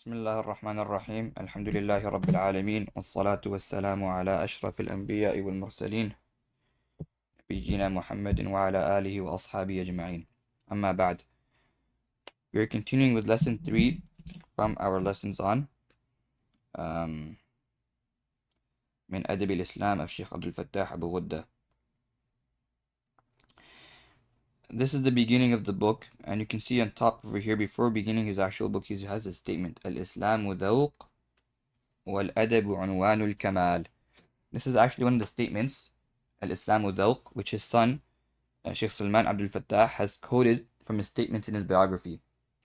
بسم الله الرحمن الرحيم الحمد لله رب العالمين والصلاة والسلام على أشرف الأنبياء والمرسلين نبينا محمد وعلى آله وأصحابه أجمعين أما بعد. We are continuing with lesson 3 from our lessons on من أدب الإسلام of Sheikh Abdul Fattah Abu Ghudda. This is the beginning of the book, and you can see on top over here, before beginning his actual book, he has a statement: al-Islām ذوق wal-adab عنوان الكمال. This is actually one of the statements, al-Islām ذوق, which his son, Sheikh Salman Abdul Fattah, has quoted from his statements in his biography.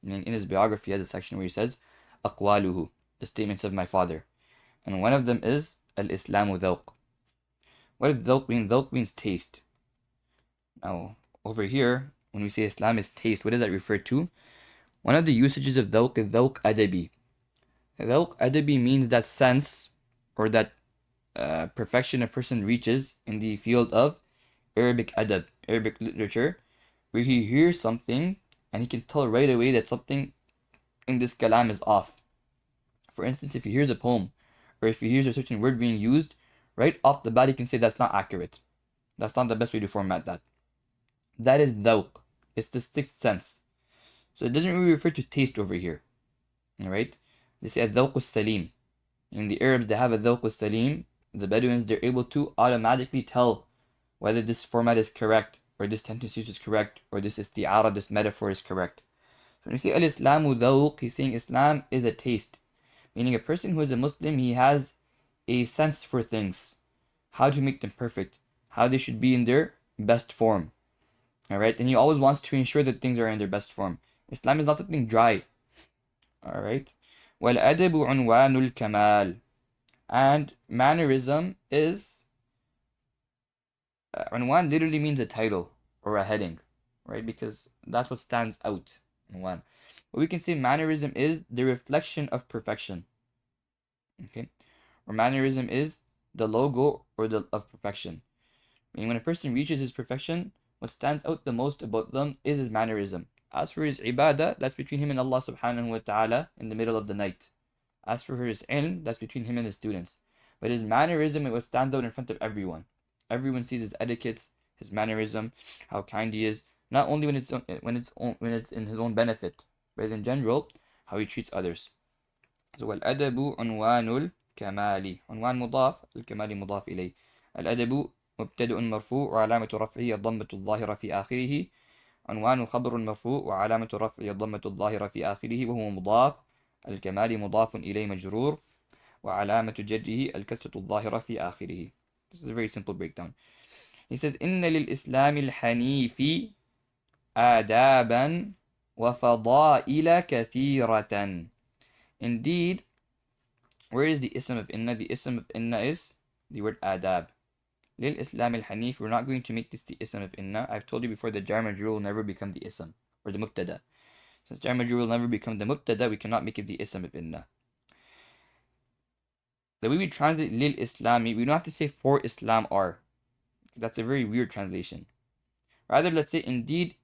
In his biography, he has a section where he says, أقواله, the statements of my father. And one of them is, al-Islām ذوق. What does ذوق mean? ذوق means taste. Now, over here, when we say Islam is taste, what does that refer to? One of the usages of ذوق is ذوق adabi. ذوق adabi means that sense or that perfection a person reaches in the field of Arabic adab, Arabic literature, where he hears something and he can tell right away that something in this kalam is off. For instance, if he hears a poem or if he hears a certain word being used, right off the bat he can say that's not accurate. That's not the best way to format that. That is ذوق. It's the sixth sense. So it doesn't really refer to taste over here. Alright? They say الذوق السليم. In the Arabs, they have الذوق السليم. The Bedouins, they're able to automatically tell whether this format is correct, or this sentence use is correct, or this isti'ara, this metaphor is correct. So when you say al-Islamu ذوق, he's saying Islam is a taste. Meaning a person who is a Muslim, he has a sense for things. How to make them perfect. How they should be in their best form. Alright, and he always wants to ensure that things are in their best form. Islam is not something dry. Alright. وَالْأَدَبُ عُنْوَانُ الْكَمَالِ. And mannerism is... Unwan literally means a title or a heading. Right, because that's what stands out. Unwan. But we can say mannerism is the reflection of perfection. Okay. Or mannerism is the logo or of perfection. Meaning when a person reaches his perfection, what stands out the most about them is his mannerism. As for his ibadah, that's between him and Allah subhanahu wa ta'ala in the middle of the night. As for his ilm, that's between him and his students. But his mannerism is what stands out in front of everyone. Everyone sees his etiquettes, his mannerism, how kind he is, not only when it's in his own benefit, but in general, how he treats others. So al-adabu unwanul kamali. Unwan mudaf, al-kamali mudaf ilay. Al-adabu مبتدأ مرفوع وعلامة رفعه الضمة الظاهرة في آخره. عنوان خبر مرفوع وعلامة رفعه الضمة الظاهرة في آخره وهو مضاف. الكمال مضاف إليه مجرور وعلامة جره الكسرة الظاهرة في آخره. This is a very simple breakdown. He says إن للإسلام الحنيف آدابا وفضائل كثيرة. Indeed, where is the ism of inna? The ism of inna is the word adab. للإسلام الحنيف, we're not going to make this the ism of inna. I've told you before that jar majrur will never become the ism or the mubtada. Since jar majrur will never become the mubtada, we cannot make it the ism of inna. The way we translate lil islami, we don't have to say for Islam are. That's a very weird translation. Rather, let's say indeed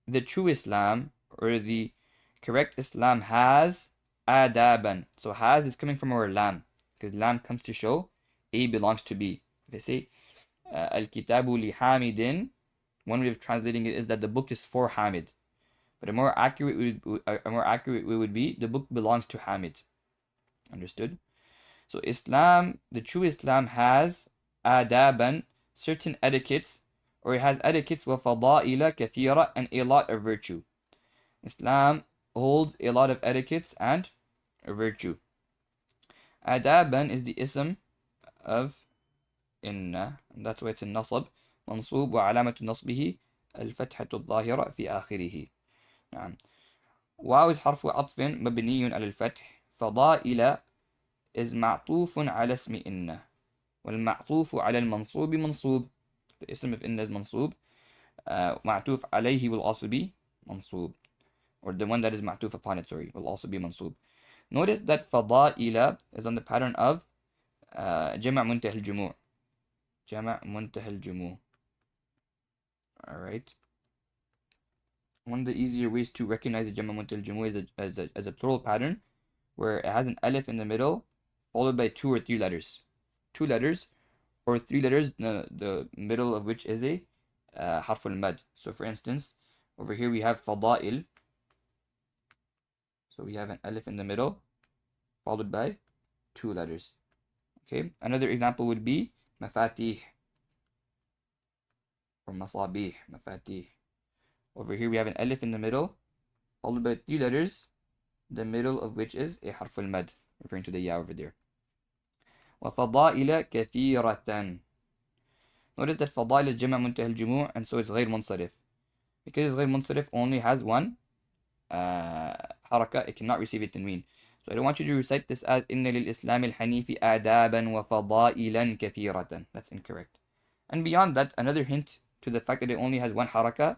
the true Islam or the correct Islam has adaban. So has is coming from our lam, because lam comes to show A belongs to B. They say al-kitabu li hamidin. One way of translating it is that the book is for Hamid. But a more accurate way would be the book belongs to Hamid. Understood? So Islam, the true Islam has adaban, certain etiquettes, or it has etiquettes wa fada'ila kathira, and a lot of virtue. Islam holds a lot of etiquettes and virtue. Adaban is the ism of inna, and that's why it's in nasab. منصوب وعلامة نصبه الفتحة الظاهرة في آخره. نعم. واو is حرف عطف مبني على الفتح. فضائل is معطوف على اسم إن والمعطوف على المنصوب منصوب. The ism of inna is منصوب. معطوف عليه will also be منصوب, or the one that is معطوف upon it, will also be منصوب. Notice that فضائل is on the pattern of جمع منتهى الجموع. جمع منتهى الجموع. Alright. One of the easier ways to recognize the جمع منتهى الجموع as a plural pattern where it has an alif in the middle, followed by 2 or 3 letters. 2 letters or 3 letters, the middle of which is a harf al-mad. So for instance, over here we have fada'il. So we have an alif in the middle, followed by 2 letters. Okay, another example would be mafatih or masabih, mafatih. Over here we have an alif in the middle, followed by 3 letters, the middle of which is a harf al-mad, referring to the ya over there. وَفَضَائِلَ كَثِيرَةً. Notice that فضائل is جمع منتهى الجموع, and so it's غير منصرف. Because غير منصرف only has one حركة, it cannot receive a tanween. So I don't want you to recite this as إن للإسلام الحنيف آدابا وفضائلا كثيرة. That's incorrect. And beyond that, another hint to the fact that it only has one حركة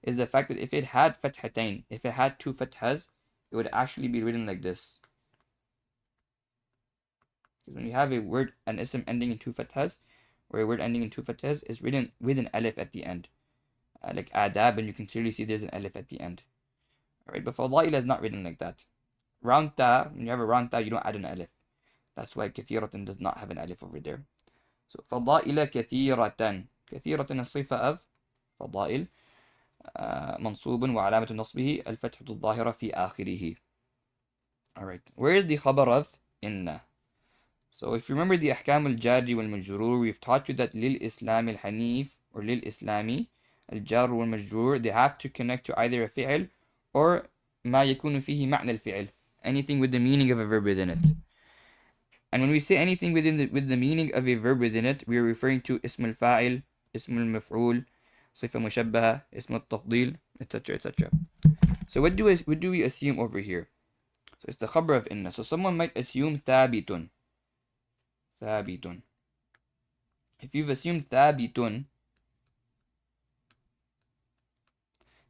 is the fact that if it had فتحتين, if it had 2 fathas, it would actually be written like this. Because when you have a word, an ism ending in 2 fathas, or a word ending in 2 fathas, is written with an alif at the end. Like adab, and you can clearly see there's an alif at the end. Alright, but fadaila is not written like that. Round ta, when you have a round ta, you don't add an alif. That's why kathiratan does not have an alif over there. So fadaila kathiratan. Kathiratan is صفة of فضائل منصوب وعلامة نصبه الفتحة الظاهرة في آخره. Alright, where is the khabar of inna? So if you remember the أحكام الجار والمجرور, we've taught you that للإسلام الحنيف or للإسلام الجار والمجرور, they have to connect to either a fi'l or ما يكون فيه معنى الفعل, anything with the meaning of a verb within it. And when we say anything with the meaning of a verb within it, we are referring to اسم الفاعل, اسم المفعول, صفة مشبهة, اسم التفضيل, etc. etc. So what do we assume over here? So it's the khabar of inna. So someone might assume ثابت. ثابت. If you've assumed ثابت,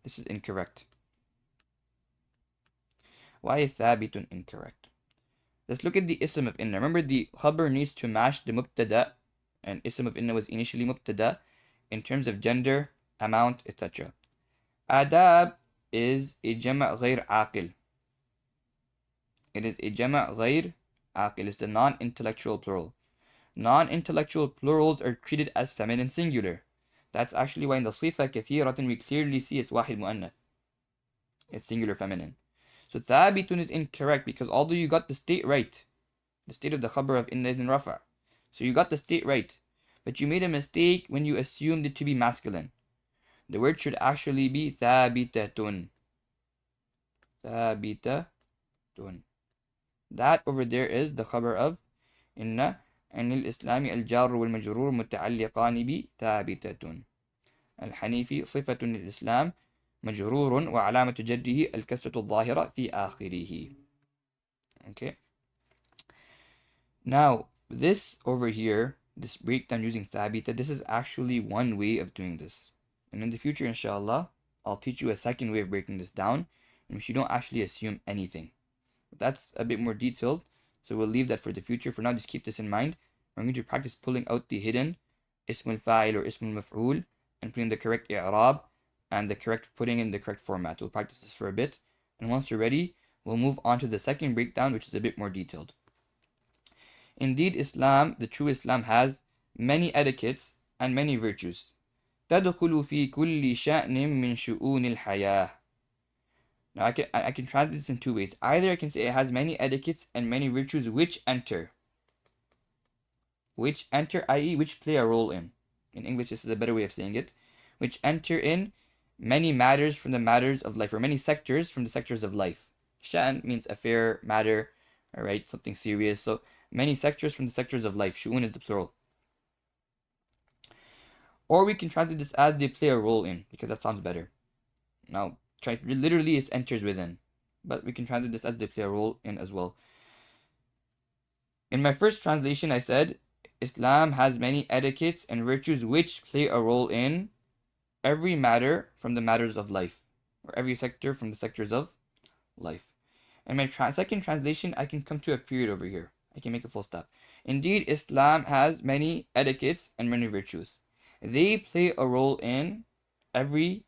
this is incorrect. Why is ثابت incorrect? Let's look at the ism of inna. Remember, the khabar needs to match the mubtada, and ism of inna was initially mubtada in terms of gender, amount, etc. Adab is a jama' غير عاقل. It is a jama' غير عاقل. It's the non-intellectual plural. Non-intellectual plurals are treated as feminine singular. That's actually why in the صفة كثيرة we clearly see it's واحد مؤنث. It's singular feminine. So ثابت is incorrect because although you got the state right, the state of the khabar of inna is in rafa. So you got the state right, but you made a mistake when you assumed it to be masculine. The word should actually be ثابتة. ثابتة. That over there is the khabar of inna. أن الإسلام الجار والمجرور متعلقان بثابتة. الحنيفي صفة للإسلام مجرور وعلامة جره الكسرة الظاهرة في آخره. Okay. Now, this over here, this breakdown using ثابتة, this is actually one way of doing this. And in the future, inshallah, I'll teach you a second way of breaking this down, in which you don't actually assume anything. That's a bit more detailed, so we'll leave that for the future. For now, just keep this in mind. We're going to practice pulling out the hidden ism al-fa'il or ism al-maf'ul and putting the correct i'rab and putting in the correct format. We'll practice this for a bit, and once you're ready, we'll move on to the second breakdown, which is a bit more detailed. Indeed, Islam, the true Islam, has many etiquettes and many virtues. تدخل في كل شأن من شؤون الحياة. Now I can translate this in two ways. Either I can say it has many etiquettes and many virtues which enter, i.e. which play a role in. In English, this is a better way of saying it. Which enter in many matters from the matters of life, or many sectors from the sectors of life. Sha'n means affair, matter, alright, something serious. So many sectors from the sectors of life. Shu'un is the plural. Or we can translate this as they play a role in, because that sounds better. Now, literally it enters within, but we can translate this as they play a role in as well. In my first translation, I said, Islam has many etiquettes and virtues which play a role in every matter from the matters of life, or every sector from the sectors of life. In my second translation, I can come to a period over here. I can make a full stop. Indeed, Islam has many etiquettes and many virtues. They play a role in every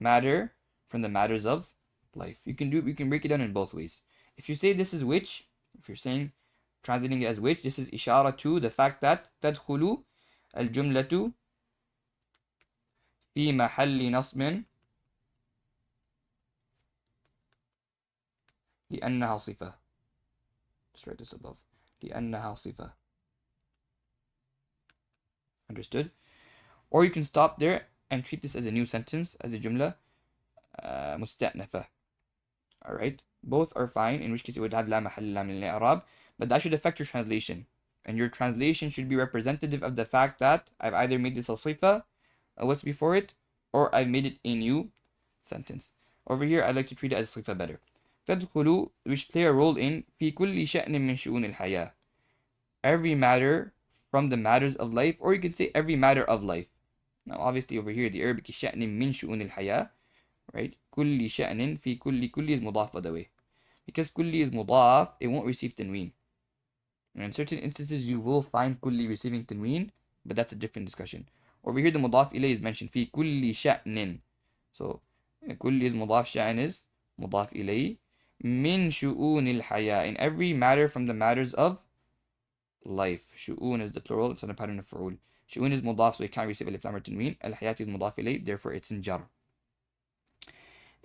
matter from the matters of life. You can break it down in both ways. If you say this is which, if you're saying, translating it as which, this is ishara to the fact that تدخل الجملة في محل نصب لأنها صفة. Just write this above. لأنها صفة. Understood? Or you can stop there and treat this as a new sentence, as a jumla مستأنفة. Alright? Both are fine, in which case it would have لا محل لا من الإعراب, but that should affect your translation. And your translation should be representative of the fact that I've either made this a sifa, what's before it, or I've made it a new sentence. Over here, I'd like to treat it as sifa better. تدخل, which play a role in في كل شأن من شؤون الحياة. Every matter from the matters of life, or you can say every matter of life. Now, obviously, over here, the Arabic is شأن من شؤون الحياة, right? كل شأن في كل is مضاف, by the way. Because كل is مضاف, it won't receive tanween. And in certain instances, you will find كل receiving tanween, but that's a different discussion. Over here, the مضاف إليه is mentioned في كل شأن. So, كل is مضاف, شأن is مضاف إليه. من شؤون الحياة, in every matter from the matters of life. شؤون is the plural, it's on a pattern of فعول. شؤون is مضاف, so it can't receive الإفلام or tanween. الحياة is مضاف إليه, therefore it's in jar.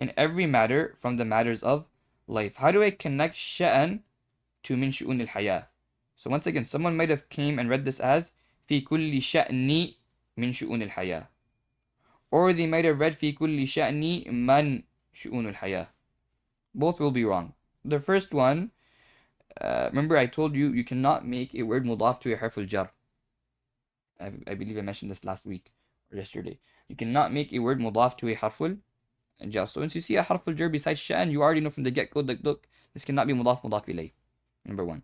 In every matter from the matters of life. How do I connect شأن to من شؤون الحياة? So once again, someone might have came and read this as في كل شأن من شؤون الحياة. Or they might have read في كل شأن من شؤون الحياة. Both will be wrong. The first one, remember I told you, you cannot make a word mudaf to a harf al-jar. I believe I mentioned this last week or yesterday. You cannot make a word mudaf to a harf al-jar. So once you see a harf al-jar besides sha'an, you already know from the get-go, look, this cannot be mudaf ilay. Number one.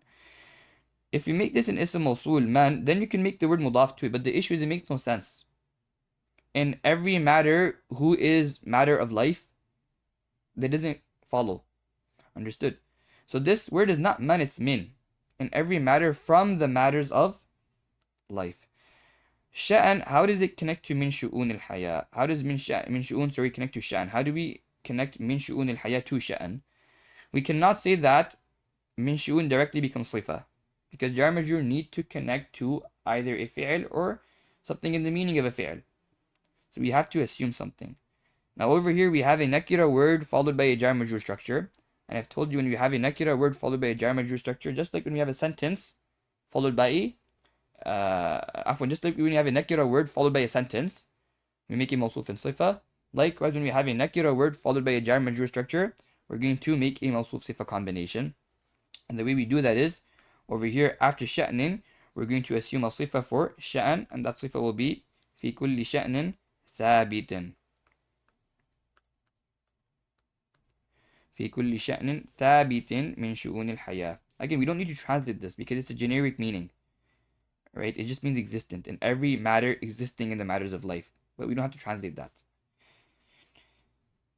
If you make this an ism mawsul, man, then you can make the word mudaf to it, but the issue is it makes no sense. In every matter who is matter of life, that doesn't follow. Understood? So this word is not man, it's min. In every matter from the matters of life. Sha'an, how does it connect to min shu'un al-haya? How does min shu'un, connect to sha'an? How do we connect min shu'un al-haya to sha'an? We cannot say that min shu'un directly becomes sifa, because jar majrur need to connect to either a fi'l or something in the meaning of a fi'l. So we have to assume something. Now over here we have a nakira word followed by a jar majrur structure. And I've told you, when you have a nakira word followed by a jar majrur structure, just like when we have a sentence followed by just like when you have a nakira word followed by a sentence, we make a mawsuf and sifa. Likewise, when we have a nakira word followed by a jar majrur structure, we're going to make a mawsuf sifa combination. And the way we do that is, over here after sha'nin, we're going to assume a sifa for sha'an, and that sifa will be fi kulli sha'nin thabitin. في كل شأن ثابت من شؤون الحياة. Again, we don't need to translate this because it's a generic meaning, right? It just means existent, in every matter existing in the matters of life. But we don't have to translate that.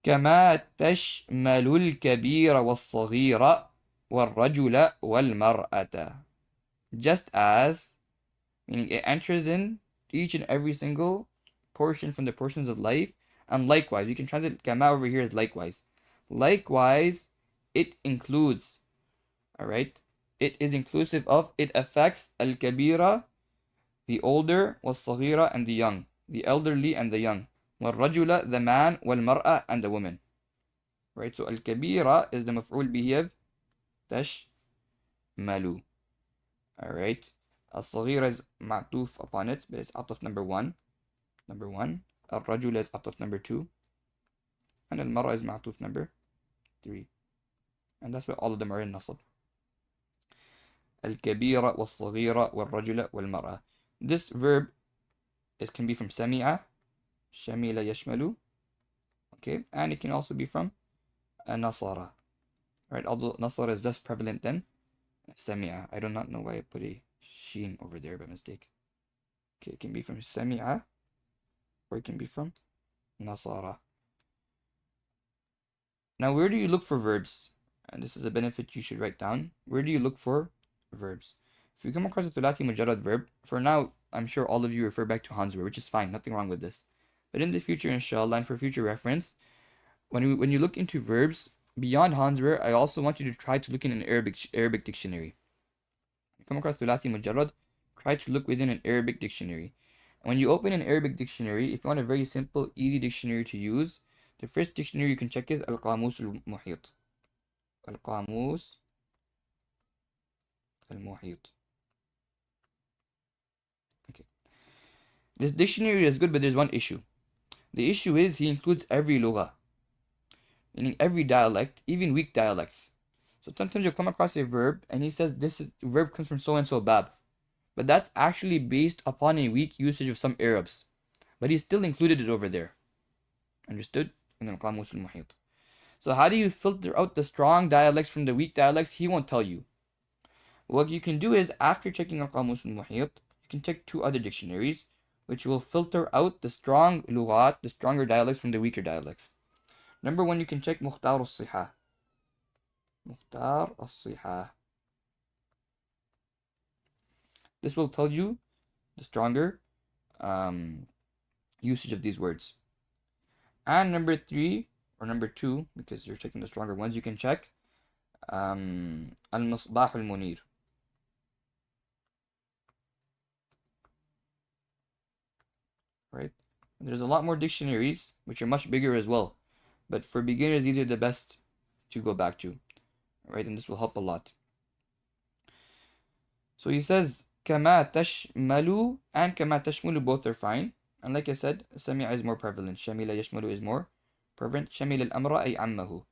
كما تشمل الكبير والصغير والرجل والمرأة. Just as, meaning it enters in each and every single portion from the portions of life, and likewise, you can translate كما over here as likewise. Likewise, it includes, alright? It is inclusive of, it affects al-kabira, the older, was-saghira, and the young, the elderly and the young, wal-rajula, the man, wal-mar'a, and the woman. Right? So al-kabira is the maf'ul bihi of tashmalu. Alright? Al-saghira is ma'tuf upon it, but it's ataf number one. Al-rajula is ataf number 2. And al-mar'a is ma'tuf number 3. And that's why all of them are in nasab. Al-kabira wal-saghira wal-rajula wal-mar'a. This verb can be from sami'a, shamila yashmalu, okay, and it can also be from nasara, right? Although nasara is less prevalent than sami'a. I do not know why I put a sheen over there by mistake. Okay, it can be from sami'a, or it can be from nasara. Now, where do you look for verbs? And this is a benefit you should write down. Where do you look for verbs? If you come across a thulati mujarrad verb, for now, I'm sure all of you refer back to Hans verb, which is fine, nothing wrong with this. But in the future, inshallah, and for future reference, when you look into verbs, beyond Hansware, I also want you to try to look in an Arabic dictionary. If you come across Thulathi Mujarrad, try to look within an Arabic dictionary. And when you open an Arabic dictionary, if you want a very simple, easy dictionary to use, the first dictionary you can check is Al-Qamus al-Muhit. Al-Qamus al-Muhit. Okay. This dictionary is good, but there's one issue. The issue is he includes every lugha, meaning every dialect, even weak dialects. So sometimes you'll come across a verb and he says verb comes from so and so bab. But that's actually based upon a weak usage of some Arabs. But he still included it over there. Understood? In al-Qamus al-Muhit. So how do you filter out the strong dialects from the weak dialects? He won't tell you. What you can do is, after checking al-Qamus al-Muhit, you can check two other dictionaries, which will filter out the strong lughat, the stronger dialects from the weaker dialects. Number one, you can check Mukhtar al-Sihah. Mukhtar al-Sihah. This will tell you the stronger usage of these words. And number three, or number two, because you're checking the stronger ones, you can check al-Misbah al-Munir. Right? And there's a lot more dictionaries, which are much bigger as well. But for beginners, these are the best to go back to. Right? And this will help a lot. So he says, كما تشمل and كما تشمل, both are fine. And like I said, سمع is more prevalent. شمل يشمل is more prevalent. شمل الأمر أي عمه.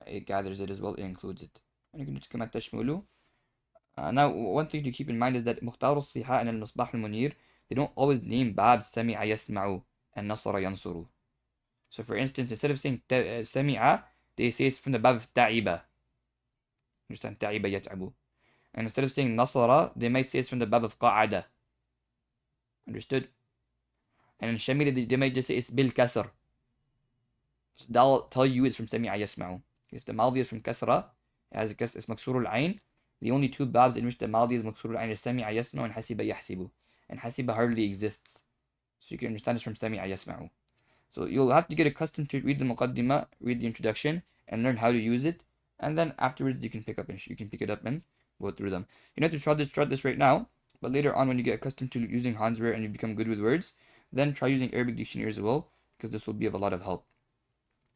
It gathers it as well, it includes it. And you can do كما تشمل. Now, one thing to keep in mind is that مختار الصحاء and المصباح المنير, they don't always name باب سمع يسمع and نصر ينصر. So for instance, instead of saying سمع, they say it's from the bab of تعب. Understand? تعب يتعب. And instead of saying nasara, they might say it's from the bab of qa'ada. Understood? And in shamila, they might just say it's bil kasr. So that'll tell you it's from sami'a yasma'u. If the maldi is from kasra, it has a kasr, it's maksurul ayn. The only two babs in which the maldi is maksurul ayn is sami'a yasma'u and hasiba yahsibu. And hasiba hardly exists. So you can understand it's from sami'a yasma'u. So you'll have to get accustomed to read the muqaddimah, read the introduction, and learn how to use it. And then afterwards you can pick it up and go through them. You don't have to start this right now, but later on when you get accustomed to using Hansware and you become good with words, then try using Arabic dictionaries as well, because this will be of a lot of help.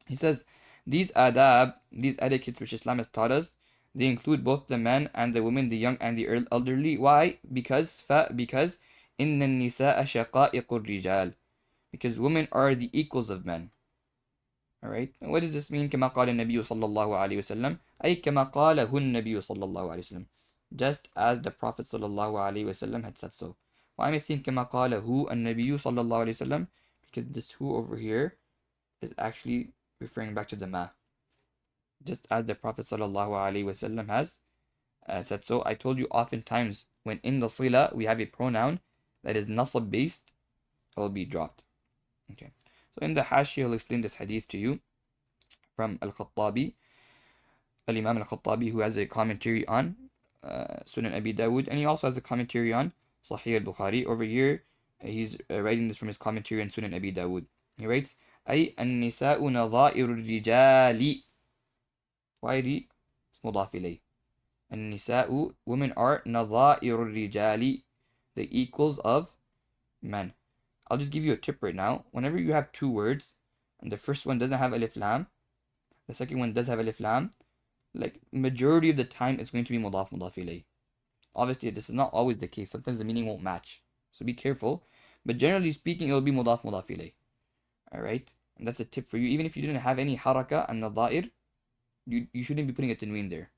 He says, these adab, these etiquettes which Islam has taught us, they include both the men and the women, the young and the elderly. Why? Because إِنَّ النِّسَاءَ شَقَائِقُ الرِّجَالِ, because women are the equals of men. Alright, and what does this mean? كما قال النبي صلى الله عليه وسلم, أي كما قاله النبي صلى الله عليه وسلم, just as the Prophet صلى الله عليه وسلم had said so. Why am I saying كما قاله النبي صلى الله عليه وسلم? Because this who over here is actually referring back to the ma. Just as the Prophet صلى الله عليه وسلم has said so. I told you oftentimes when in the sila we have a pronoun that is nasab based, it will be dropped. Okay. So in the Hashiyah, he'll explain this hadith to you from al-Khattabi, al-Imam al-Khattabi, who has a commentary on Sunan Abi Daud, and he also has a commentary on Sahih al-Bukhari. Over here, he's writing this from his commentary on Sunan Abi Daud. He writes, أي النساء نظائر الرجال. Why ri? It's mudaf ilayh. النساء, women are نظائر الرجال, the equals of men. I'll just give you a tip right now. Whenever you have two words, and the first one doesn't have alif lam, the second one does have alif lam, like majority of the time it's going to be mudaf ilayh. Obviously, this is not always the case. Sometimes the meaning won't match. So be careful. But generally speaking, it will be mudaf ilayh. Alright? And that's a tip for you. Even if you didn't have any haraka and nadair, you shouldn't be putting a tanween there.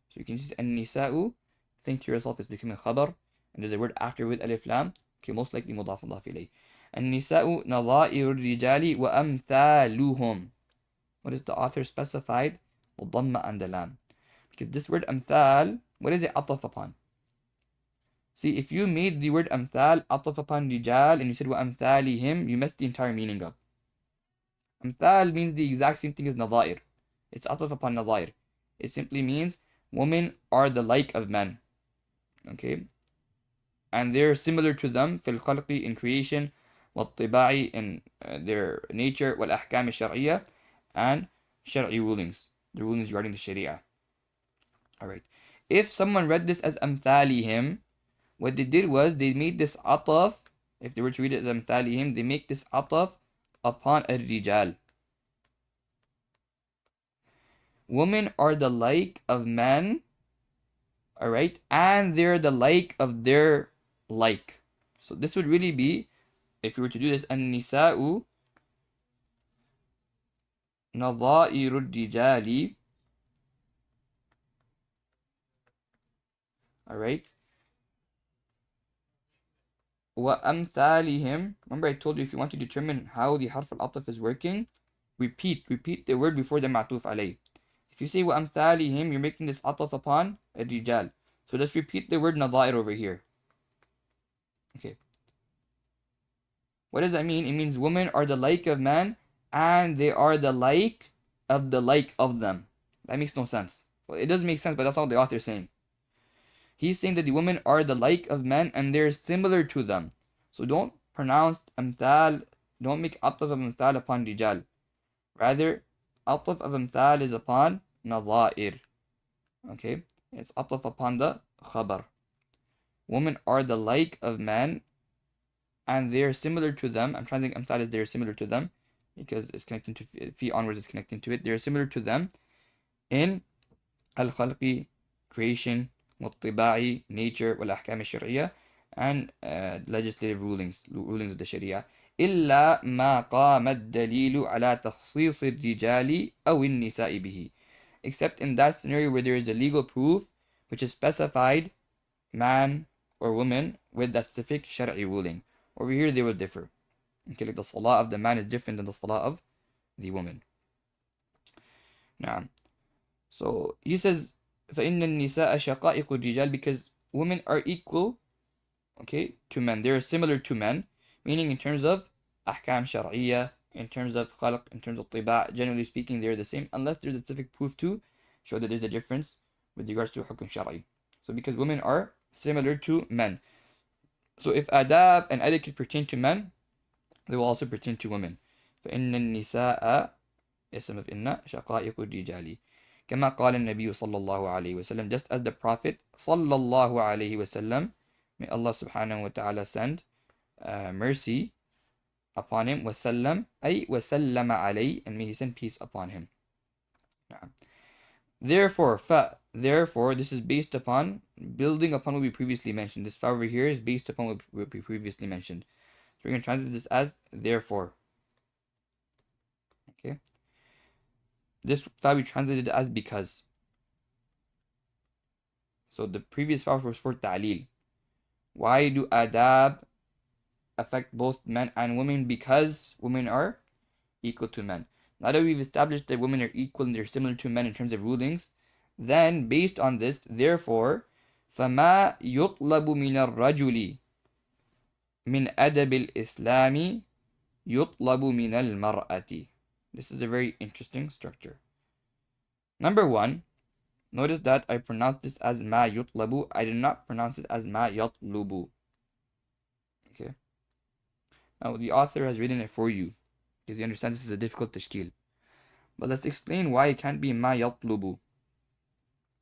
So you can just an-nisa'u, think to yourself it's becoming khabar, and there's a word after with alif lam, okay, most likely mudaf ilayh. النساء نظائر الرجال وأمثالهم. What is the author specified? والضمة and the lam. Because this word أمثال, what is it ataf upon? See, if you made the word أمثال ataf upon رجال and you said وأمثالهم, you messed the entire meaning up. أمثال means the exact same thing as نظائر. It's ataf upon نظائر. It simply means women are the like of men. Okay? And they're similar to them في الخلق, in creation, والطباع, in their nature, والأحكام الشرعية, and شرعي rulings. the rulings regarding the Sharia. Alright. If someone read this as amthalihim, what they did was they made this ataf. If they were to read it as amthalihim, they make this ataf upon al-rijal. Women are the like of men, alright, and they're the like of their like. So this would really be, if you were to do this, an-nisa'u nadha'iru rijali, alright, wa amthalihim. Remember I told you if you want to determine how the harf al-ataf is working, repeat the word before the ma'tuf alayh. If you say wa amthalihim, you're making this ataf upon al-rijal. So let's repeat the word nadha'ir over here. Okay. What does that mean? It means women are the like of man, and they are the like of them. That makes no sense. Well, it does make sense, but that's not what the author is saying. He's saying that the women are the like of men, and they're similar to them. So don't pronounce amthal, don't make ataf of amthal upon rijal. Rather, ataf of amthal is upon nadha'ir. Okay? It's ataf upon the khabar. Women are the like of men, and they're similar to them. I'm trying to think amthal is they're similar to them, because it's connecting to fi onwards, it's connecting to it. They're similar to them in al-khalqi, creation, والطباعي, nature, والأحكام الشرعية, and legislative rulings of the Sharia. إلا ما قام الدليل على تخصيص الرجال أو النساء به. Except in that scenario where there is a legal proof which is specified man or woman with that specific Shari'i ruling. Over here they will differ. Okay, like the salah of the man is different than the salah of the woman. Now, so he says, فَإِنَّ النِّسَاءَ شَقَائِقُ الرِّجَالِ, because women are equal, okay, to men. They're similar to men, meaning in terms of ahkam shar'iyya, in terms of khalq, in terms of tiba', generally speaking, they're the same, unless there's a specific proof to show that there's a difference with regards to hukm shar'i. So because women are similar to men. So if adab and etiquette pertain to men, they will also pertain to women. فَإِنَّ النِّسَاءَ اسم of إِنَّ شَقَائِقُ الرِّجَالِ كما قال النبي صلى الله عليه وسلم, just as the Prophet صلى الله عليه وسلم, may Allah subhanahu wa ta'ala send mercy upon him, وسلم أي وسلم عليه, and may he send peace upon him. Therefore, this is based upon, building upon what we previously mentioned. This fa over here is based upon what we previously mentioned. So we're going to translate this as therefore. Okay. This fa we translated as because. So the previous fa was for ta'lil. Why do adab affect both men and women? Because women are equal to men. Now that we've established that women are equal and they're similar to men in terms of rulings, then based on this, therefore, فَمَا يُطْلَبُ مِنَ الرَّجُلِ مِنْ أَدَبِ الْإِسْلَامِ يُطْلَبُ مِنَ الْمَرْأَةِ. This is a very interesting structure. Number one, notice that I pronounced this as ma yutlabu. I did not pronounce it as ma yatlubu. Okay. Now the author has written it for you, because he understands this is a difficult tashkil. But let's explain why it can't be ma yatlubu.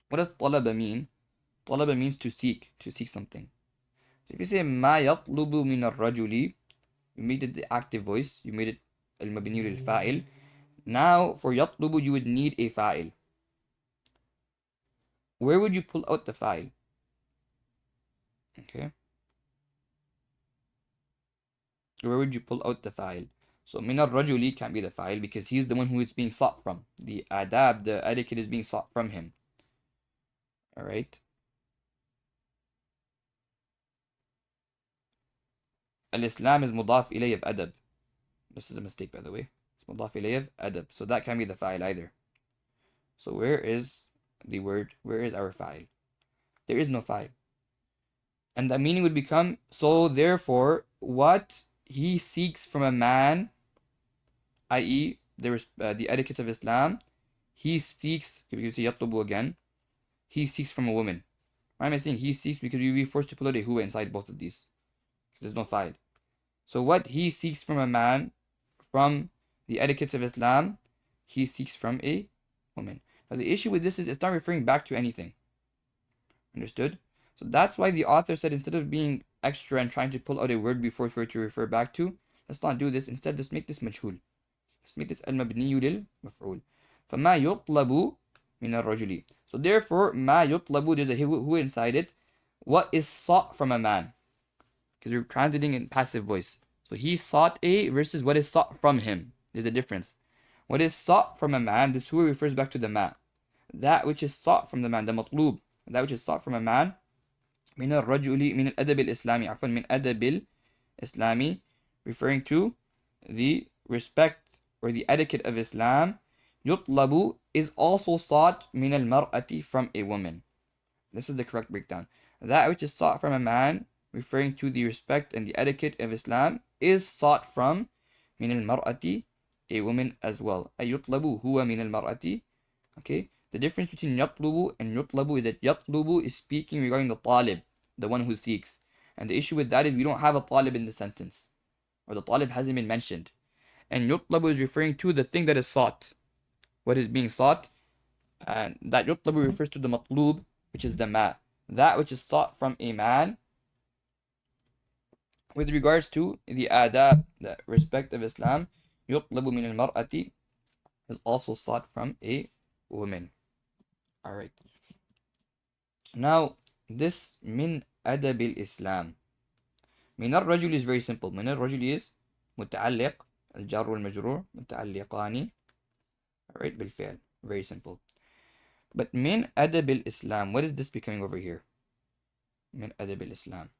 What does talaba mean? Talaba means to seek something. So if you say ma yatlubu min ar-rajuli, you made it the active voice, you made it al-mabni lil-fa'il. Now for yatlubu you would need a fa'il. Where would you pull out the fa'il? Okay. Where would you pull out the fa'il? So min ar-rajuli can't be the fa'il because he's the one who it's being sought from. The adab, the etiquette is being sought from him. Alright. Al-Islām is mudaf ilayh of adab. This is a mistake, by the way. It's mudaf ilayh of adab. So that can't be the fa'il either. So where is the word? Where is our fa'il? There is no fa'il. And the meaning would become, so therefore, what he seeks from a man, i.e., the etiquettes of Islam, he speaks, you can see yatlubu again, he seeks from a woman. Why am I saying he seeks? Because we will be forced to pull out a huwa inside both of these. Because there's no fa'il. So what he seeks from a man, from the etiquettes of Islam, he seeks from a woman. Now the issue with this is it's not referring back to anything. Understood? So that's why the author said instead of being extra and trying to pull out a word before for it to refer back to, let's not do this. Instead, let's make this majhul. Let's make this al-mabniyu lil-maf'ul. فَمَا يُطْلَبُ مِنَ الرَّجُلِ. So therefore, مَا يُطْلَبُ, there's a who inside it. What is sought from a man? Because we're translating in passive voice. So he sought a versus what is sought from him. There's a difference. What is sought from a man, this who refers back to the ma. That which is sought from the man, the matlub, that which is sought from a man, من الرجل من الأدب الإسلامي عفوا من أدب الإسلامي, referring to the respect or the etiquette of Islam. يطلب is also sought من المرأة, from a woman. This is the correct breakdown. That which is sought from a man, referring to the respect and the etiquette of Islam, is sought from من المرأة, a woman as well. أي يطلب هو من المرأة. Okay. The difference between يطلب and يطلب is that يطلب is speaking regarding the talib, the one who seeks. And the issue with that is we don't have a talib in the sentence, or the talib hasn't been mentioned. And يطلب is referring to the thing that is sought, what is being sought. And that يطلب refers to the matlub, which is the ma, that which is sought from a man. With regards to the adab, the respect of Islam, يطلب من المرأة is also sought from a woman. Alright. Now, this min adab al-Islam. Min al-rajul is very simple. Min al-rajul is متعلق, الجار والمجرور متعلقان. Alright, بالفعل. Very simple. But min adab al-Islam, what is this becoming over here? Min adab al-Islam.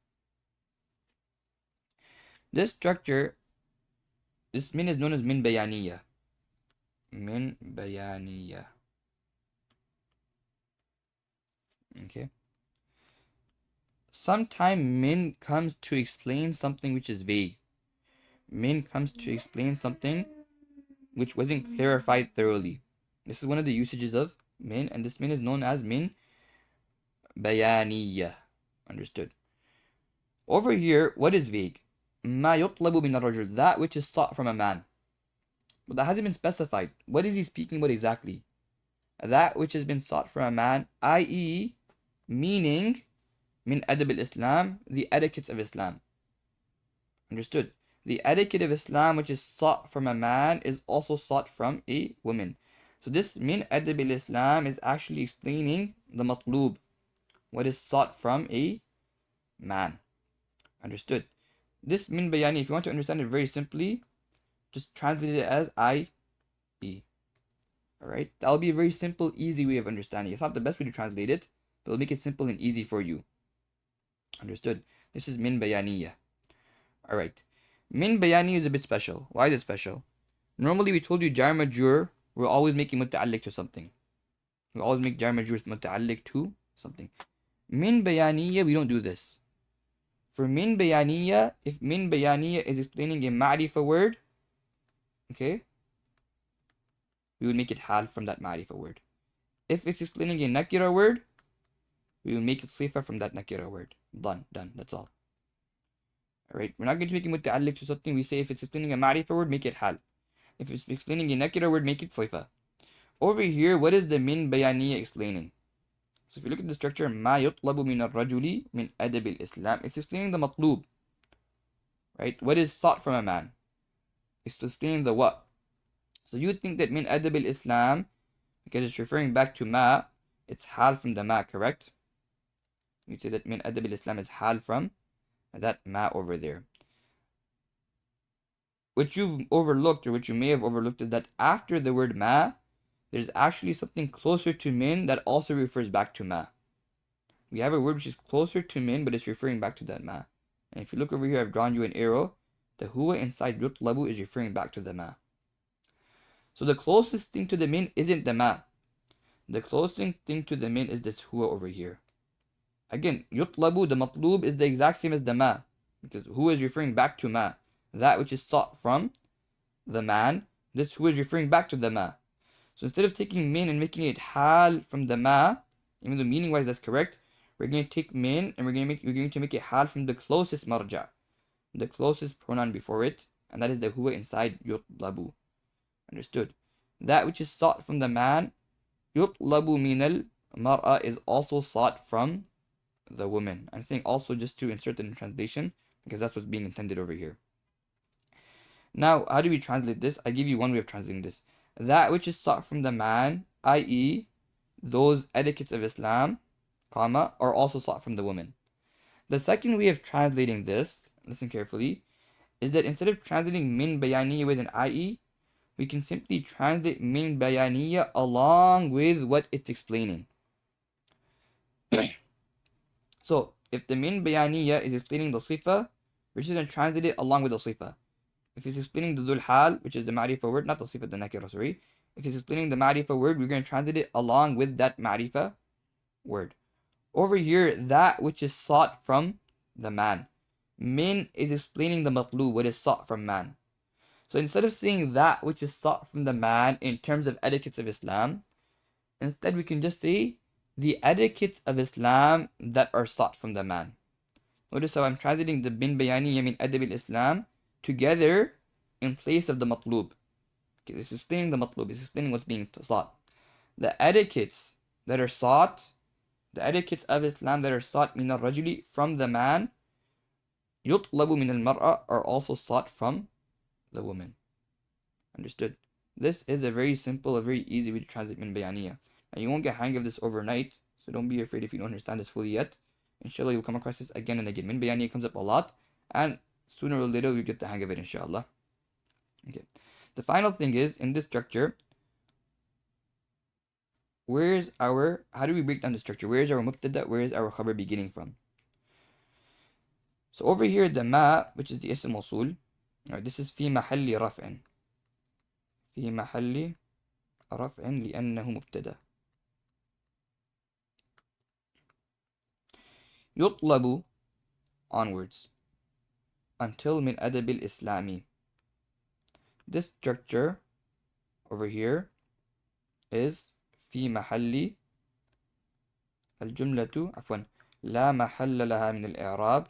This structure, this min is known as Min Bayaniyyah. Min Bayaniyyah. Okay. Sometimes min comes to explain something which is vague. Min comes to explain something which wasn't clarified thoroughly. This is one of the usages of min, and this min is known as Min Bayaniyyah. Understood? Over here, what is vague? ما يطلب من الرجل, that which is sought from a man. But that hasn't been specified. What is he speaking about exactly? That which has been sought from a man, i.e., meaning min adab al-Islam, the etiquettes of Islam. Understood? The etiquette of Islam which is sought from a man is also sought from a woman. So this min adab al-Islam is actually explaining the matlub, what is sought from a man. Understood? This min bayani, if you want to understand it very simply, just translate it as I-E. Alright? That'll be a very simple, easy way of understanding. It's not the best way to translate it, but it'll make it simple and easy for you. Understood? This is Min Bayaniyyah. Alright. Min Bayaniyyah is a bit special. Why is it special? Normally we told you jar majrur, we're always making muta'alliq to something. We always make jar majrur muta'alliq to something. Min Bayaniyyah, we don't do this. For Min Bayaniyyah, if Min Bayaniyyah is explaining a ma'rifah word, okay, we would make it hal from that ma'rifah word. If it's explaining a nakira word, we will make it sifa from that nakira word. Done, that's all. Alright, we're not going to make it muta'alliq to something. We say if it's explaining a ma'rifah word, make it hal. If it's explaining a nakira word, make it sifa. Over here, what is the Min Bayaniyyah explaining? So if you look at the structure, ما يطلب من الرجل من أدب الإسلام, it's explaining the matlub. Right? What is sought from a man? It's explaining the what? So you think that min adab al-Islam, because it's referring back to ma, it's hal from the ma, correct? You say that min adab al-Islam is hal from that ma over there. What you've overlooked, or what you may have overlooked, is that after the word ma, there's actually something closer to min that also refers back to ma. We have a word which is closer to min, but it's referring back to that ma. And if you look over here, I've drawn you an arrow. The huwa inside yutlabu is referring back to the ma. So the closest thing to the min isn't the ma. The closest thing to the min is this huwa over here. Again, yutlabu, the matlub, is the exact same as the ma, because huwa is referring back to ma. That which is sought from the man, this huwa is referring back to the ma. So instead of taking min and making it hal from the ma, even though meaning wise that's correct, we're going to take min and we're going to make it hal from the closest marja, the closest pronoun before it, and that is the huwa inside yutlabu. Understood? That which is sought from the man يطلب من المرأة is also sought from the woman. I'm saying also just to insert it in translation because that's what's being intended over here. Now, how do we translate this? I give you one way of translating this. That which is sought from the man, i.e., those etiquettes of Islam, comma, are also sought from the woman. The second way of translating this, listen carefully, is that instead of translating Min Bayaniyyah with an i.e., we can simply translate Min Bayaniyyah along with what it's explaining. So, if the Min Bayaniyyah is explaining the sifa, we're just going to translate it along with the sifa. If he's explaining the Dhul Hal, which is the Ma'rifa word, not the Sifa, the Nakira, sorry. If he's explaining the Ma'rifa word, we're going to translate it along with that Ma'rifa word. Over here, that which is sought from the man. Min is explaining the matlub, what is sought from man. So instead of saying that which is sought from the man in terms of etiquettes of Islam, instead we can just say the etiquettes of Islam that are sought from the man. Notice how I'm translating the Min Bayaniyyah Min Adab al-Islam together in place of the matlub. Okay, this is explaining the matlub, it's explaining what's being sought. The etiquettes that are sought, the etiquettes of Islam that are sought min al-rajuli, from the man, yutlabu min al-mar'a, are also sought from the woman. Understood? This is a very simple, a very easy way to translate Min Bayaniyyah. And you won't get hang of this overnight, so don't be afraid if you don't understand this fully yet. Inshallah, you'll come across this again and again. Min Bayaniyyah comes up a lot, and sooner or later, you'll get the hang of it, inshallah. Okay. The final thing is, in this structure, how do we break down the structure? Where is our mubtada? Where is our khabar beginning from? So over here, the ma, which is the ism mawsul, this is في محل رفع. في محل رفع لأنه مبتدأ. يطلب onwards until من أدب الإسلام. This structure over here is في محل الجملة عفوا لا محل لها من الإعراب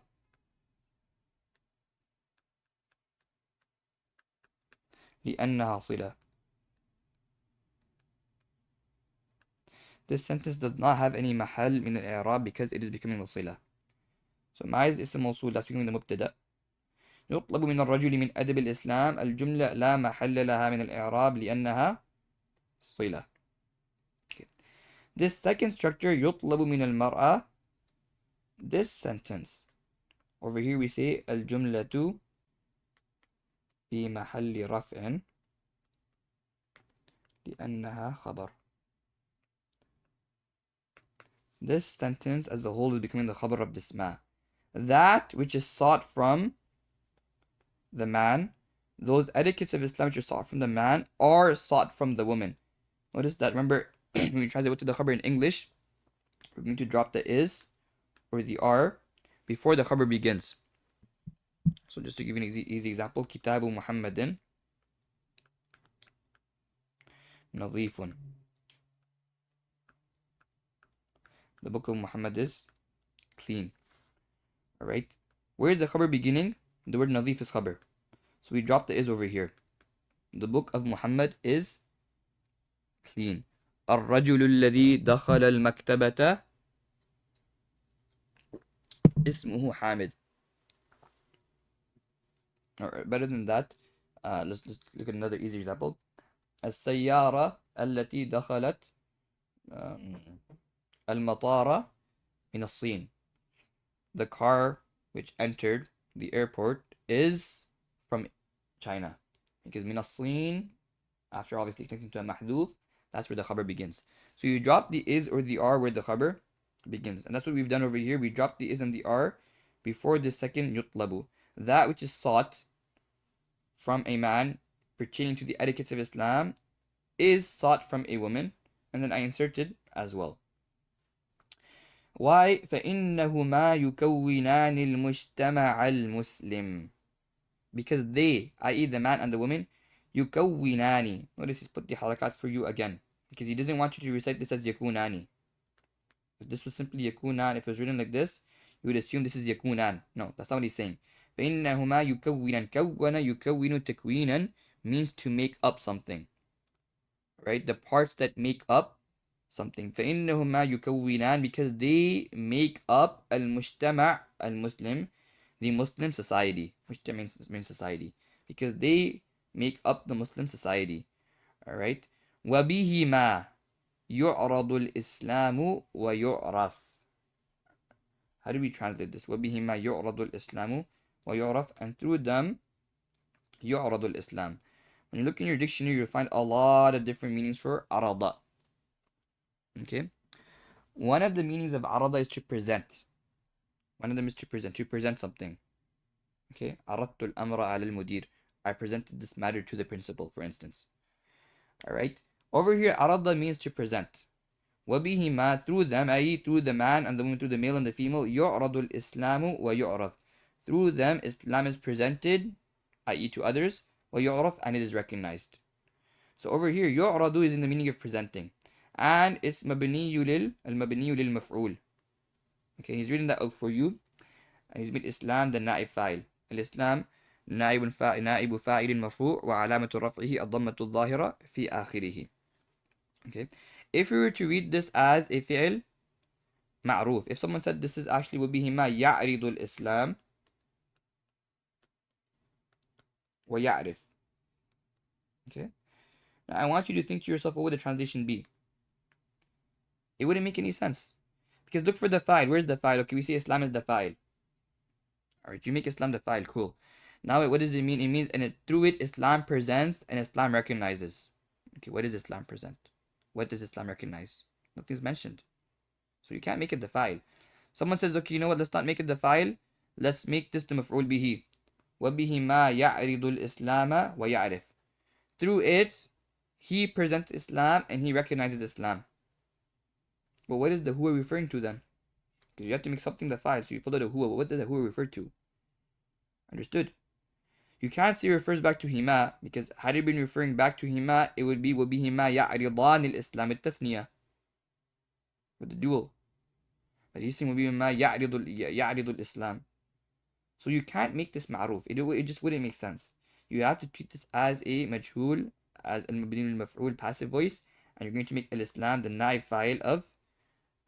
لأنها صلة. This sentence does not have any محل من الإعراب because it is becoming the صلة. So ما is اسم موصول, that's becoming the مبتدأ. يطلب من الرجل من أدب الإسلام الجملة لا محل لها من الإعراب لأنها صلة. Okay. This second structure يطلب من المرأة, this sentence over here we say الجملة في محل رفع لأنها خبر. This sentence as a whole is becoming the khabar of this ma. That which is sought from the man, those etiquettes of Islam which are sought from the man are sought from the woman. Notice that, remember, when we translate what to the khabar in English, we're going to drop the is or the are before the khabar begins. So just to give you an easy example, Kitabu Muhammadin Nadhifun. The book of Muhammad is clean. Alright? Where is the khabar beginning? The word nadhif is khabar. So we drop the is over here. The book of Muhammad is clean. الرجل الذي دخل المكتبة اسمه حامد. Alright, better than that, let's look at another easy example. السيارة التي دخلت المطار من الصين. The car which entered the airport is from China. Because من الصين, after obviously connecting to a mahdhuf, that's where the khabar begins. So you drop the is or the are where the khabar begins. And that's what we've done over here. We dropped the is and the are before the second yutlabu. That which is sought from a man pertaining to the etiquettes of Islam is sought from a woman. And then I inserted as well. Why? فَإِنَّهُمَا يُكَوِّنَانِ الْمُجْتَمَعَ الْمُسْلِمِ. Because they, i.e. the man and the woman, يُكَوِّنَانِ. Notice he's put the harakat for you again. Because he doesn't want you to recite this as يَكُونَانِ. If this was simply يَكُونَان, if it was written like this, you would assume this is يَكُونَان. No, that's not what he's saying. فَإِنَّهُمَا يُكَوِّنَان. كَوَّنَ يُكَوِّنُ تَكْوِينًا means to make up something. Right? The parts that make up something. فإنهما يكونان, because they make up المجتمع المسلم, the Muslim society. مجتمع means society, because they make up the Muslim society. Alright. وبهما يعرض الإسلام ويعرف. How do we translate this? وبهما يعرض الإسلام ويعرف, and through them يعرض الإسلام. When you look in your dictionary, you'll find a lot of different meanings for عرض. Okay. One of the meanings of عرض is to present. One of them is to present something. Okay. عرضت الأمر على المدير. I presented this matter to the principal, for instance. Alright. Over here, عرض means to present. وبهما, through them, i.e. through the man and the woman, through the male and the female, يعرض الإسلام ويعرف. Through them, Islam is presented, i.e. to others, ويعرف, and it is recognized. So over here, يعرض is in the meaning of presenting. And it's المبني للمفعول. Okay, he's reading that out for you. And he's made Islam the نائب فاعل. الإسلام نائب فاعل مرفوع وعلامة رفعه الضمة الظاهرة في آخره. Okay. If we were to read this as a fi'l معروف, if someone said this is actually وبهما يعرض الإسلام ويعرف. Okay. Now I want you to think to yourself, what would the translation be? It wouldn't make any sense. Because look for the fa'il. Where's the fa'il? Okay, we see Islam is the fa'il. Alright, you make Islam the fa'il. Cool. Now what does it mean? It means, and through it, Islam presents and Islam recognizes. Okay, what does Islam present? What does Islam recognize? Nothing's mentioned. So you can't make it the fa'il. Someone says, okay, you know what? Let's not make it the fa'il. Let's make this the maf'ul bihi. وَبِهِ مَا يَعْرِضُ الْإِسْلَامَ وَيَعْرِفُ. Through it, he presents Islam and he recognizes Islam. But what is the huwa referring to then? Because you have to make something the fa'il. So you pull out a huwa. What does the huwa refer to? Understood? You can't say it refers back to hima, because had it been referring back to hima, it would be وَبِهِمَا يَعْرِضَانِ الْإِسْلَامِ التَّثْنِيَةِ, with the dual. But he's saying وَبِهِمَا يَعْرِضُ الْإِسْلَامِ. So you can't make this ma'ruf. It just wouldn't make sense. You have to treat this as a majhul, as al-mabni al-maf'ul, passive voice, and you're going to make al-Islam the naib fa'il of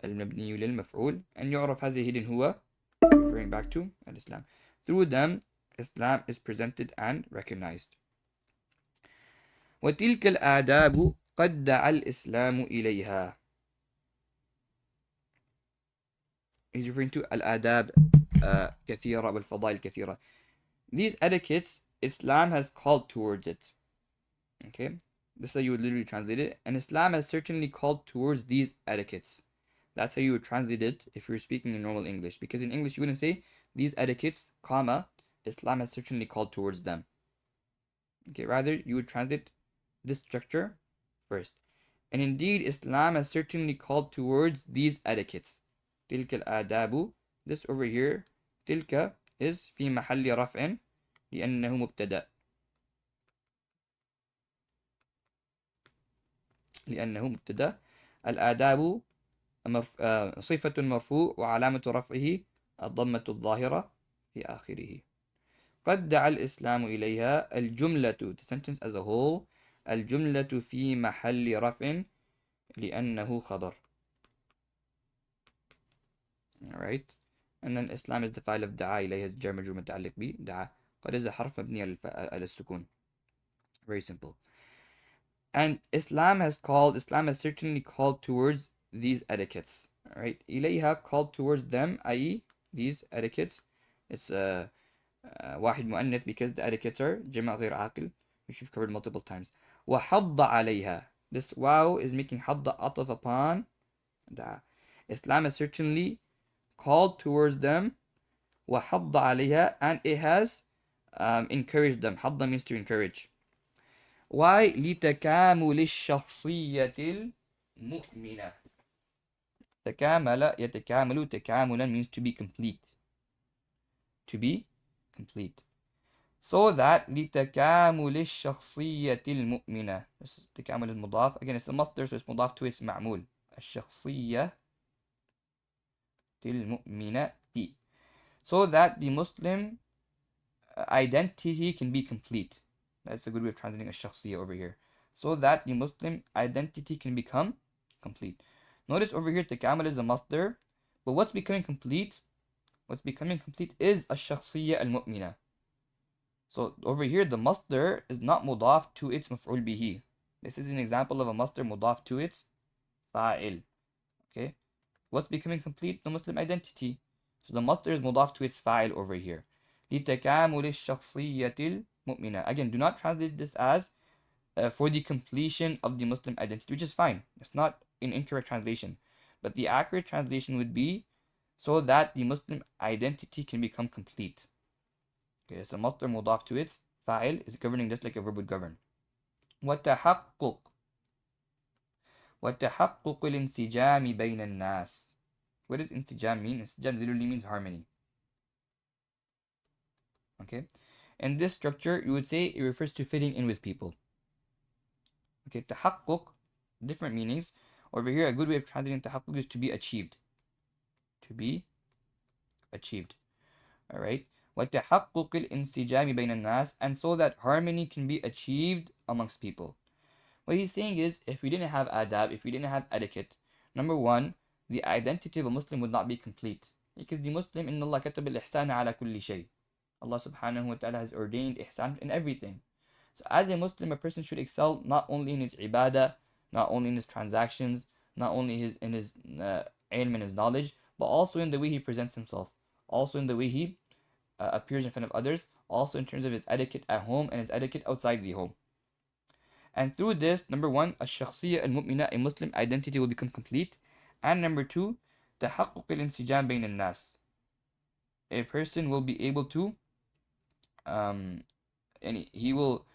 al-mabni lil-maf'ul, and yu'raf has a hidden huwa, referring back to al-Islam. Through them, Islam is presented and recognized. وَتِلْكَ الْآدَابُ قَدْ دَعَا الْإِسْلَامُ إِلَيْهَا. He's referring to al-adab كثيرة والفضائل كثيرة. These etiquettes, Islam has called towards it. Okay, this is how you would literally translate it. And Islam has certainly called towards these etiquettes. That's how you would translate it if you were speaking in normal English. Because in English you wouldn't say these etiquettes, comma, Islam has certainly called towards them. Okay, rather you would translate this structure first. And indeed, Islam has certainly called towards these etiquettes. تلك الآداب. This over here, تلك is في محل رفع لأنه مبتدأ. لأنه مبتدأ. الآداب صفة مرفوع وعلامة رفعه الضمة الظاهرة في آخره. قد دعا الإسلام إليها. الجملة, the sentence as a whole, الجملة في محل رفع لأنه خبر. Alright. And then Islam is the file of دعا إليها جار مجرور متعلق به دعا. قد is a حرف مبني على السكون. Very simple. And Islam has certainly called towards these etiquettes. Alright. إليها, called towards them, i.e. these etiquettes. It's واحد مؤنث because the etiquettes are جمع غير عاقل, which we've covered multiple times. وحض عليها. This wow is making حض عطف upon دعا. Islam has certainly called towards them, وحض عليها, and it has encouraged them. حض means to encourage. Why? لتكامل الشخصية المؤمنة. تكامل يتكامل. تكاملا means to be complete. To be complete. So that لتكامل الشخصية المؤمنة. This is تكامل المضاف. Again, it's a masdar, so it's مضاف to its معمول. الشخصية المؤمنة. So that the Muslim identity can be complete. That's a good way of translating الشخصية over here. So that the Muslim identity can become complete. Notice over here, takamul is a masdar, but what's becoming complete? What's becoming complete is al-shakhsiyya al-mu'mina. So over here, the masdar is not mudaf to its maf'ul bihi. This is an example of a masdar mudaf to its fa'il. Okay, what's becoming complete? The Muslim identity. So the masdar is mudaf to its fa'il over here. لِتَكَامُلِ الشَّخْصِيَّةِ الْمُؤْمِنَةِ. Again, do not translate this as for the completion of the Muslim identity, which is fine. It's not an incorrect translation. But the accurate translation would be so that the Muslim identity can become complete. Okay, so masdar mudaf to its fa'il is governing just like a verb would govern. وَتَحَقُّقُ الْإِنْسِجَامِ بَيْنَ النَّاسِ. What does insijam mean? Insijam literally means harmony. Okay, in this structure, you would say it refers to fitting in with people. Okay, tahaqquq, different meanings. Over here, a good way of translating tahaqquq is to be achieved. To be achieved. All right. وَتَحَقُّقِ الْإِنْسِجَامِ بَيْنَ النَّاسِ, and so that harmony can be achieved amongst people. What he's saying is, if we didn't have adab, if we didn't have etiquette, number one, the identity of a Muslim would not be complete. Because the Muslim, إِنَّ اللَّهَ كَتَبَ الْإِحْسَانَ عَلَى كُلِّ شَيْءٍ. Allah subhanahu wa ta'ala has ordained ihsan in everything. So as a Muslim, a person should excel not only in his ibadah, not only in his transactions, not only in his ilm and his knowledge, but also in the way he presents himself, also in the way he appears in front of others, also in terms of his etiquette at home and his etiquette outside the home. And through this, number one, al-shakhsiyya al-mu'mina, a Muslim identity will become complete. And number two, تحقق الانسجام بين الناس. A person will be able to, and he will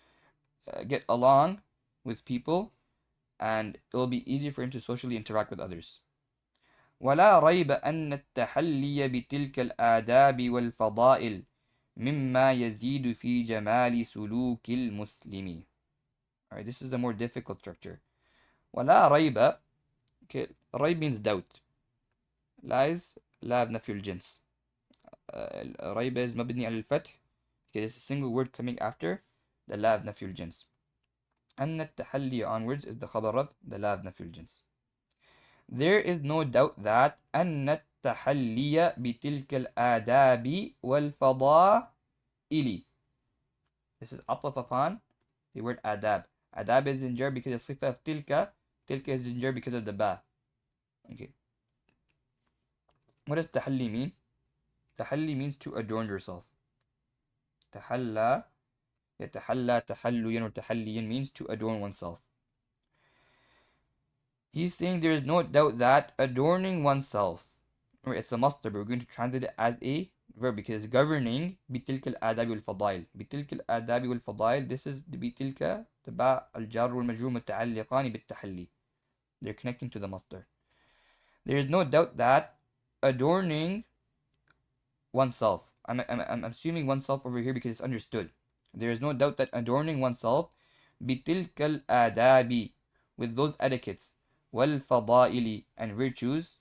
get along with people, and it will be easier for him to socially interact with others. ولا ريب أن التحلي بتلك الآداب والفضائل مما يزيد في جمال سلوك المسلم. Alright, this is a more difficult structure. ولا ريب, okay, ريب means doubt. لا is لا بنفي الجنس. ريب is مبني على الفتح. Okay, this is a single word coming after the لا بنفي الجنس. أن التحلي onwards is the خبر of the لا بنفي الجنس. There is no doubt that أن التحلي بتلك الآداب والفضائل. This is عطف upon the word adab. Adab is in jar because of sifa of tilka. Tilka is in jar because of the ba. Okay. What does tahalli mean? Tahalli means to adorn yourself. Tahalla, yatahalla, tahalluyan, or tahalliyan means to adorn oneself. He's saying there is no doubt that adorning oneself, or it's a masdar, but we're going to translate it as a verb because governing bitilka al-adab wal-fadail. Bitilka al-adab wal-fadail, this is the bitilka, the ba al-jar wal-majrur muta'alliqani bit-tahalli. They're connecting to the masdar. There is no doubt that adorning oneself, I'm assuming oneself over here because it's understood. There is no doubt that adorning oneself bitilka al-adabi, with those etiquettes, wal-fadaili, and virtues.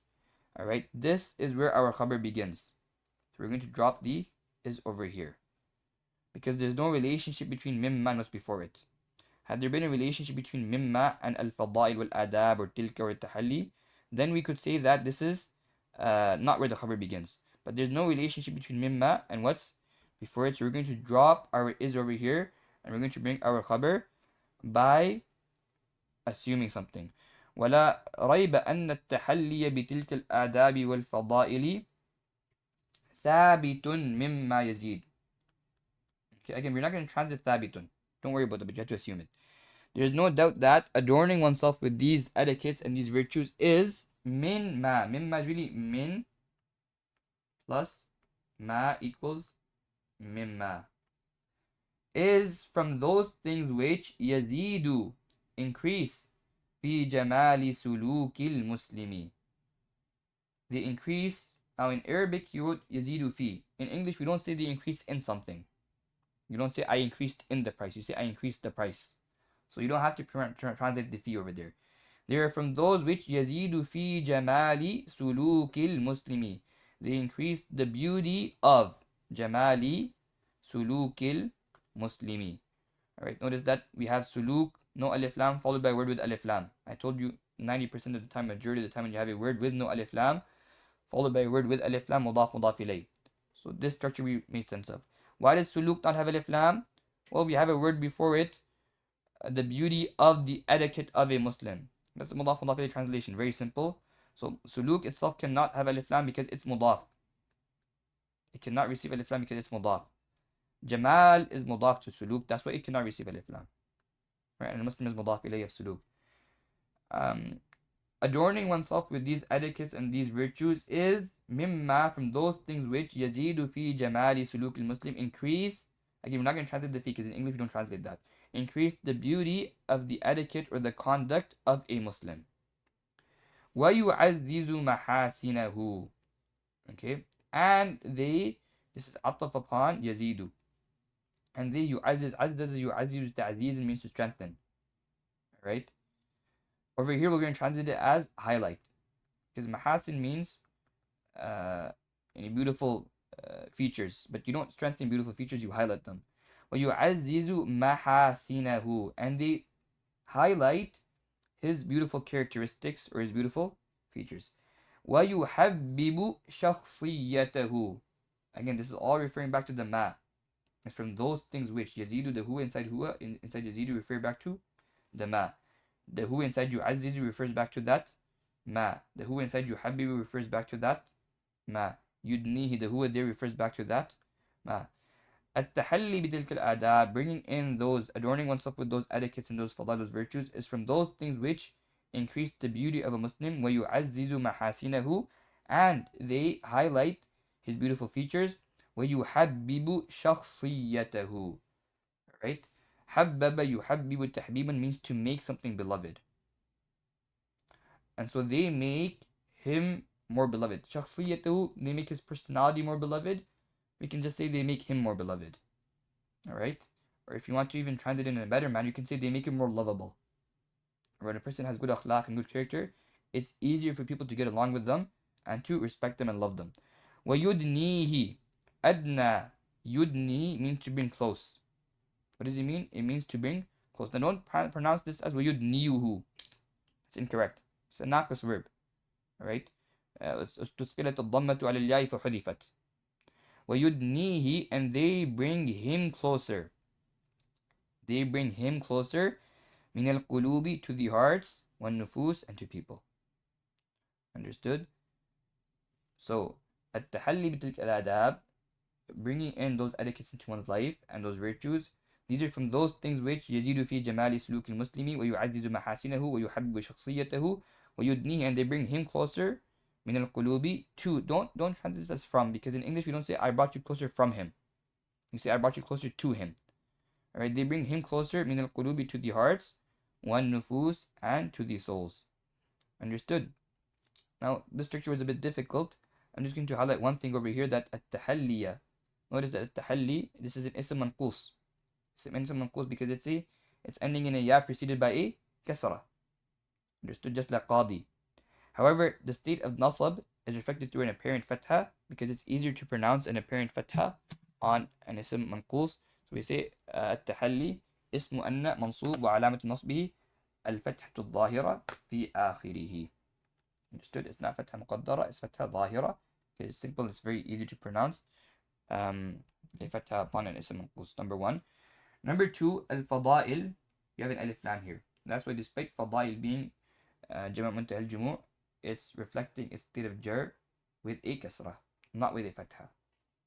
Alright, this is where our khabar begins. So we're going to drop the is over here. Because there's no relationship between mimma and what's before it. Had there been a relationship between mimma and al-fadail wal-adab or tilka or tahalli, then we could say that this is not where the khabar begins. But there's no relationship between mimma and what's before it. So we're going to drop our is over here and we're going to bring our khabar by assuming something. ولا ريب أن التحلي بتلك الآداب والفضائل ثابت مما يزيد. Okay, again, we're not going to translate ثابت. Don't worry about it, but you have to assume it. There's no doubt that adorning oneself with these etiquettes and these virtues is min ma. Min ma is really min plus ma equals mimma. Is from those things which yazidu, increase, fi jamali sulukil muslimi. The increase, now in Arabic you wrote yazidu fi. In English we don't say the increase in something. You don't say I increased in the price. You say I increased the price. So you don't have to translate the fi over there. They are from those which yazidu fi jamali sulukil muslimi. They increase the beauty of jamali sulukil muslimi. Alright, notice that we have suluk, no alif lam, followed by a word with alif lam. I told you 90% of the time, majority of the time, when you have a word with no alif lam, followed by a word with alif lam, mudaf mudaf ilayh. So this structure we made sense of. Why does suluk not have alif lam? Well, we have a word before it, the beauty of the etiquette of a Muslim. That's a mudaf mudaf ilayh translation. Very simple. So suluk itself cannot have alif lam because it's mudaf. It cannot receive alif lam because it's mudaf. Jamal is mudaf to suluk. That's why it cannot receive alif lam. Right? And Muslim is mudaf ilayh of suluk. Adorning oneself with these etiquettes and these virtues is mimma, from those things which yazidu fi jamali suluk al-Muslim, increase. Again, we're not going to translate the fi because in English we don't translate that. Increase the beauty of the etiquette or the conduct of a Muslim. Wa yu'azzizu mahasinahu. Okay, and they, this is ataf upon yazidu. And they yu'azziz, yu'azziz ta'ziz means to strengthen. Right? Over here we're going to translate it as highlight. Because mahasin means beautiful features, but you don't strengthen beautiful features, you highlight them. وَيُعَزِّزُ مَحَاسِنَهُ, and they highlight his beautiful characteristics or his beautiful features. وَيُحَبِّبُ شَخْصِيَّتَهُ. Again, this is all referring back to the ma. It's from those things which yazidu, the hu inside huwa, inside yazidu refer back to the ma. The hu inside yu'azzizu refers back to that ma. The hu inside yuhabbibu refers back to that ma. Yudnihi, the hu there refers back to that ma. At-tahalli bitilka al-adab, bringing in those, adorning oneself with those etiquettes and those fadal, those virtues, is from those things which increase the beauty of a Muslim. وَيُعَزِّزُ مَحَاسِنَهُ, and they highlight his beautiful features. وَيُحَبِّبُ شَخْصِيَّتَهُ. Right? Habbaba yuhabbibu tahbiban means to make something beloved. And so they make him more beloved. Shakhsiyatahu, they make his personality more beloved. We can just say they make him more beloved. Alright? Or if you want to even translate it in a better manner, you can say they make him more lovable. When a person has good akhlaq and good character, it's easier for people to get along with them and to respect them and love them. وَيُدْنِيهِ. Adna. Yudni means to bring close. What does it mean? It means to bring close. Now don't pronounce this as وَيُدْنِيهُ. It's incorrect. It's a naqis verb. Alright? استثقلت الضمة على الياء فحذفت. وَيُدْنِيهِ, and they bring him closer. They bring him closer. مِنَ الْقُلُوبِ, to the hearts, وَالنُّفُوس, and to people. Understood? So, التحلي بتلك الآداب, bringing in those etiquettes into one's life and those virtues, these are from those things which يزيد في جمال سلوك المسلم ويعزز محاسنه ويحبب شخصيته ويدنيه, and they bring him closer. من القلوب, to, don't translate this as from, because in English we don't say I brought you closer from him. We say I brought you closer to him. Alright, they bring him closer, من القلوب, to the hearts, والنفوس, and to the souls. Understood? Now this structure was a bit difficult. I'm just going to highlight one thing over here, that التحلية. Notice that التحلي, this is an ism manqus. It's an ism manqus because it's ending in a ya preceded by a kasra. Understood? Just like qadi. However, the state of nasab is reflected through an apparent fatha because it's easier to pronounce an apparent fatha on an ism manqus. So we say التحلي اسم أن منصوب وعلامة نصبه الفتحة الظاهرة في آخره. Understood? It's not fatha muqaddara, it's fatha ظاهرة. It's simple, it's very easy to pronounce. A fatha upon an ism manqus. Number one. Number two, al-fada'il. You have an alif lam here. That's why despite fada'il being jama' muntaha al-jumu', it's reflecting its state of jar with a kasrah, not with a fatha.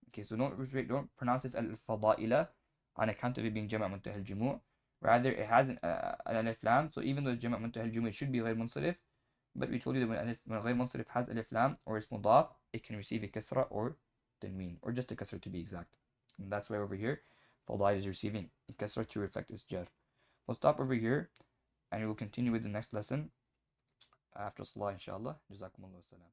Okay, so don't pronounce this al-fada'ila on account of it being jama' muntaha al-jumu'. Rather, it has an alif lam, so even though it's jama' muntaha al-jumu', it should be ghayr munsarif. But we told you that when ghayr munsarif has alif lam or is mudaf, it can receive a kasrah or tanween, or just a kasrah to be exact. And that's why over here, fada'il is receiving a kasrah to reflect its jar. We'll stop over here and we will continue with the next lesson after salah, inshallah. Jazakumullah salam.